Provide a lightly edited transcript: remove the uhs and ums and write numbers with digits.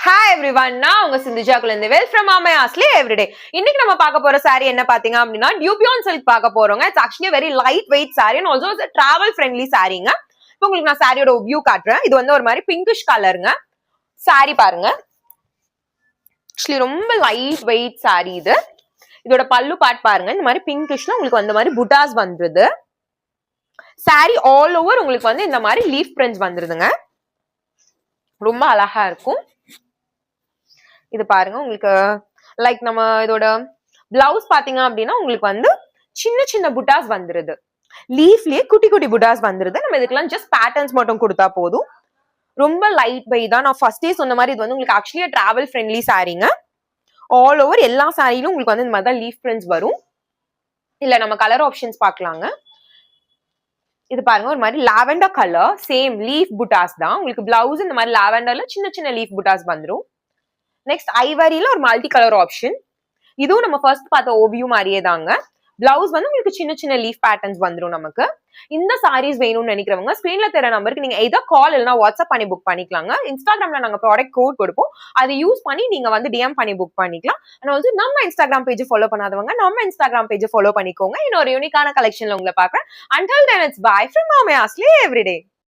Hi everyone, நான் உங்க சிந்துஜா குழந்தை வெல் ஃப்ரம் ஆமையாஸ்லே எவ்ரிடே. இன்னைக்கு நம்ம பார்க்க போற saree என்ன பாத்தீங்க அப்படின்னா டியூபியான் சில்க் பார்க்க போறோங்க. It's actually very light weight saree and also it's a travel friendly சாரீங்க. இப்போ உங்களுக்கு நான் சாரியோட வியூ காட்டுறேன். இது வந்து ஒரு மாதிரி பிங்கிஷ் கலருங்க. saree பாருங்க. ஆக்சுவலி ரொம்ப லைட் வெயிட் saree இது. இதோட பல்லு பார்ட் பாருங்க. இந்த மாதிரி பிங்கிஷ்ல உங்களுக்கு அந்த மாதிரி புட்டாஸ் வந்துருது. saree ஆல் ஓவர் உங்களுக்கு வந்து இந்த மாதிரி லீஃப் பிரிண்ட்ஸ் வந்துருதுங்க. ரொம்ப அழகா இருக்கும். இது பாருங்க உங்களுக்கு லைக் நம்ம இதோட பிளவுஸ் பாத்தீங்க அப்படின்னா உங்களுக்கு வந்து சின்ன சின்ன புட்டாஸ் வந்துருது. லீஃப்லயே குட்டி குட்டி புட்டாஸ் வந்துருது. நம்ம இதுக்கெல்லாம் ஜஸ்ட் பேட்டர்ன்ஸ் மட்டும் கொடுத்தா போதும். ரொம்ப லைட் வெயிட் தான். நான் ஃபர்ஸ்டே சொன்ன மாதிரி இது வந்து உங்களுக்கு ஆக்சுவலி டிராவல் ஃப்ரெண்ட்லி சாரீங்க. ஆல் ஓவர் எல்லா சாரிலும் உங்களுக்கு வந்து இந்த மாதிரி தான் லீஃப் பிரிண்ட்ஸ் வரும். இல்ல நம்ம கலர் ஆப்ஷன்ஸ் பார்க்கலாங்க. இது பாருங்க ஒரு மாதிரி லாவெண்டர் கலர் சேம் லீஃப் புட்டாஸ் தான். உங்களுக்கு பிளவுஸ் இந்த மாதிரி லாவெண்டர்ல சின்ன சின்ன லீஃப் புட்டாஸ் வந்துரும். நெக்ஸ்ட் ஐவரியில ஒரு மல்டி கலர் ஆப்ஷன். இதுவும் நம்ம ஃபர்ஸ்ட் பார்த்த ஓவியூ மாதிரியே தாங்க. பிளவுஸ் வந்து உங்களுக்கு சின்ன சின்ன லீஃப் பேட்டர்ன்ஸ் வந்துடும். நமக்கு இந்த சாரீஸ் வேணும்னு நினைக்கிறவங்க ஸ்கிரீன்ல தெரிய நம்பருக்கு நீங்க எதோ கால் இல்லைனா வாட்ஸ்அப் பண்ணி புக் பண்ணிக்கலாங்க. இன்ஸ்டாகிராம்ல நாங்க ப்ராடக்ட் கோட் கொடுப்போம். அதை யூஸ் பண்ணி நீங்க வந்து டிஎம் பண்ணி புக் பண்ணிக்கலாம். அண்ட் ஆல்சோ நம்ம இன்ஸ்டாகிராம் பேஜ் ஃபாலோ பண்ணாதவங்க நம்ம இன்ஸ்டாகிராம் பேஜ் ஃபாலோ பண்ணிக்கோங்க. இன்னொரு யூனிக்கான கலெக்ஷன்ல உங்களை பார்க்குறேன். Until then it's bye from Mame Asli everyday.